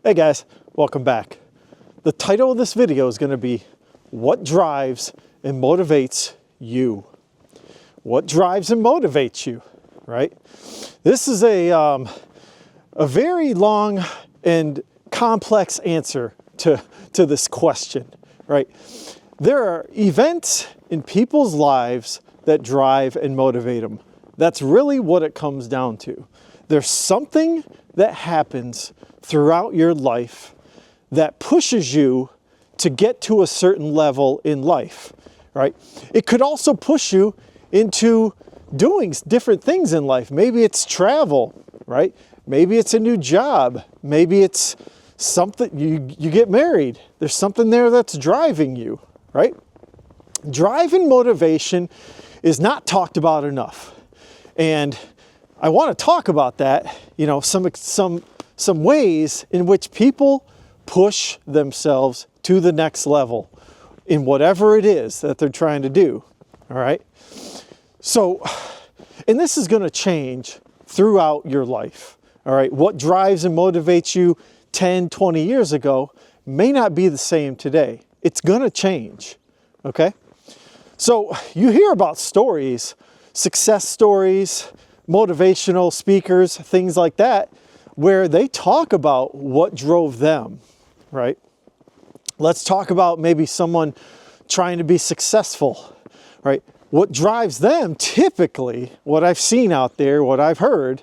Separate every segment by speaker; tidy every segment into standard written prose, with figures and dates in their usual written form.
Speaker 1: Hey guys, welcome back. The title of this video is going to be what drives and motivates you. What drives and motivates you, right? This is a very long and complex answer to this question, right? There are events in people's lives that drive and motivate them. That's really what it comes down to. There's something that happens throughout your life that pushes you to get to a certain level in life, right? It could also push you into doing different things in life. Maybe it's travel, right? Maybe it's a new job. Maybe it's something, you get married. There's something there that's driving you, right? Drive and motivation is not talked about enough. And I want to talk about that, you know, some ways in which people push themselves to the next level in whatever it is that they're trying to do, all right? So, and this is going to change throughout your life, all right? What drives and motivates you 10, 20 years ago may not be the same today. It's going to change, okay? So you hear about stories, success stories, motivational speakers, things like that, where they talk about what drove them, right? Let's talk about maybe someone trying to be successful, right? What drives them, typically, what I've seen out there, what I've heard,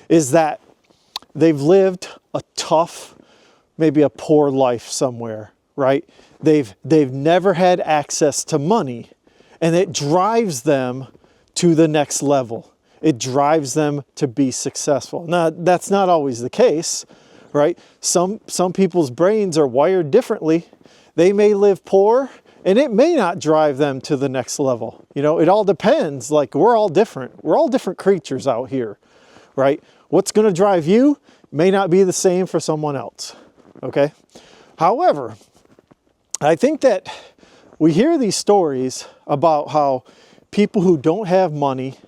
Speaker 1: is that they've lived a tough, maybe a poor life somewhere, right? They've never had access to money, and it drives them to the next level. It drives them to be successful. Now, that's not always the case, right? Some people's brains are wired differently. They may live poor, and it may not drive them to the next level. You know, it all depends. Like, we're all different. We're all different creatures out here, right? What's going to drive you may not be the same for someone else, okay? However, I think that we hear these stories about how people who don't have money,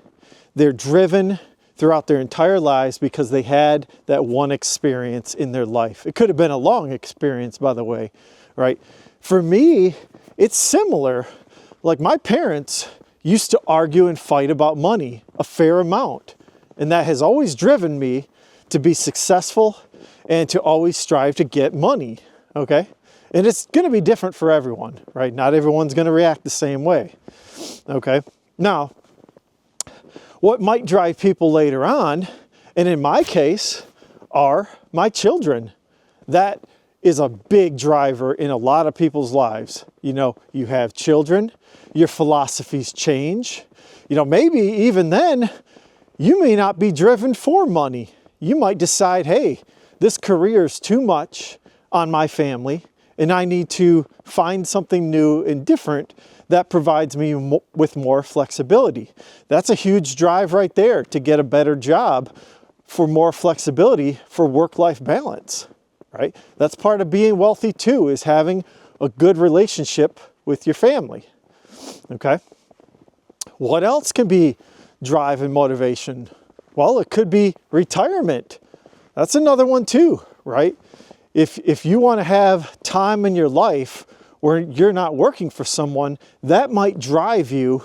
Speaker 1: they're driven throughout their entire lives because they had that one experience in their life. It could have been a long experience, by the way, right? For me, it's similar. Like, my parents used to argue and fight about money a fair amount. And that has always driven me to be successful and to always strive to get money, okay? And it's going to be different for everyone, right? Not everyone's going to react the same way, okay? Now, what might drive people later on, and in my case, are my children. That is a big driver in a lot of people's lives. You know, you have children, your philosophies change. You know, maybe even then, you may not be driven for money. You might decide, hey, this career is too much on my family, and I need to find something new and different that provides me with more flexibility. That's a huge drive right there, to get a better job for more flexibility for work-life balance, right? That's part of being wealthy too, is having a good relationship with your family, okay? What else can be drive and motivation? Well, it could be retirement. That's another one too, right? If you want to have time in your life where you're not working for someone, that might drive you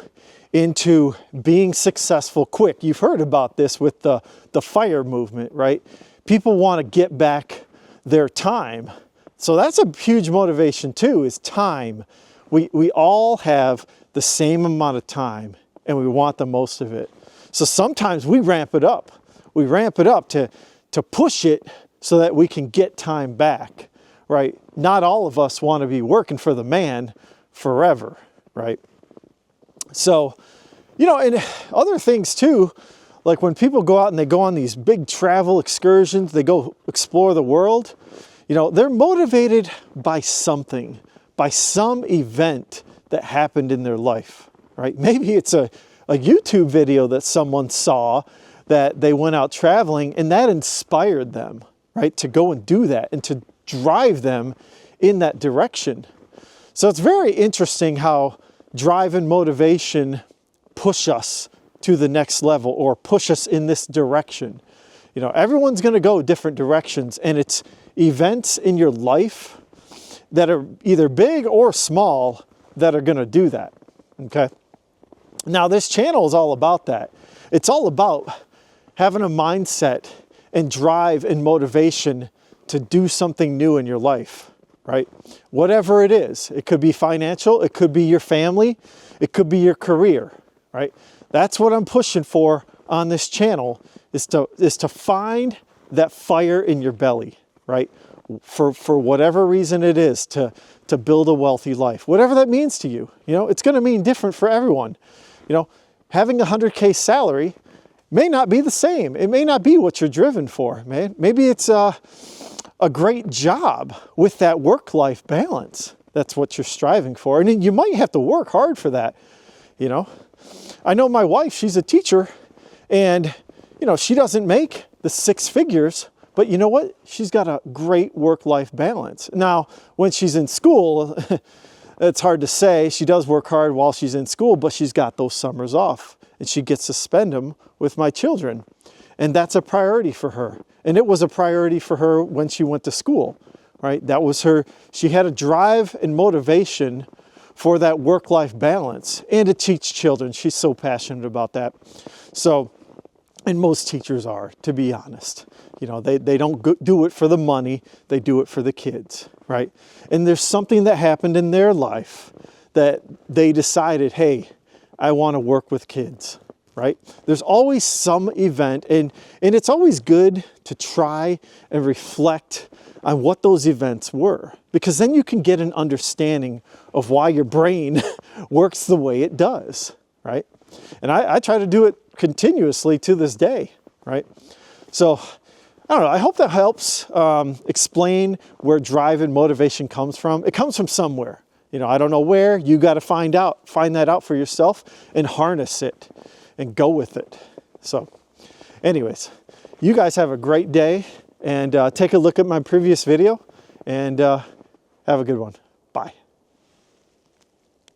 Speaker 1: into being successful quick. You've heard about this with the FIRE movement, right? People want to get back their time. So that's a huge motivation too, is time. We all have the same amount of time, and we want the most of it. So sometimes we ramp it up. We ramp it up to push it so that we can get time back. Right? Not all of us want to be working for the man forever, right? So, you know, and other things too, like when people go out and they go on these big travel excursions, they go explore the world, you know, they're motivated by something, by some event that happened in their life, right? Maybe it's a YouTube video that someone saw that they went out traveling and that inspired them, right? To go and do that and to drive them in that direction. So it's very interesting how drive and motivation push us to the next level or push us in this direction. You know, everyone's going to go different directions, and it's events in your life that are either big or small that are going to do that. Okay. Now this channel is all about that. It's all about having a mindset and drive and motivation to do something new in your life, right? Whatever it is, it could be financial, it could be your family, it could be your career, right? That's what I'm pushing for on this channel, is to find that fire in your belly, right? For whatever reason it is, to build a wealthy life, whatever that means to you. You know, it's going to mean different for everyone. You know, having a 100K salary may not be the same. It may not be what you're driven for, man. Maybe it's a great job with that work-life balance. That's what you're striving for. And you might have to work hard for that, you know. I know my wife, she's a teacher, and, you know, she doesn't make the 6 figures, but you know what? She's got a great work-life balance. Now, when she's in school, it's hard to say. She does work hard while she's in school, but she's got those summers off, and she gets to spend them with my children. And that's a priority for her. And it was a priority for her when she went to school, right? That was her, she had a drive and motivation for that work-life balance and to teach children. She's so passionate about that. So, and most teachers are, to be honest. You know, they don't do it for the money, they do it for the kids, right? And there's something that happened in their life that they decided, hey, I want to work with kids. Right? There's always some event, and it's always good to try and reflect on what those events were, because then you can get an understanding of why your brain works the way it does, right? And I try to do it continuously to this day, right? So, I don't know, I hope that helps explain where drive and motivation comes from. It comes from somewhere. You know, I don't know where. You got to find that out for yourself and harness it and go with it. So anyways, you guys have a great day, and take a look at my previous video, and have a good one. Bye.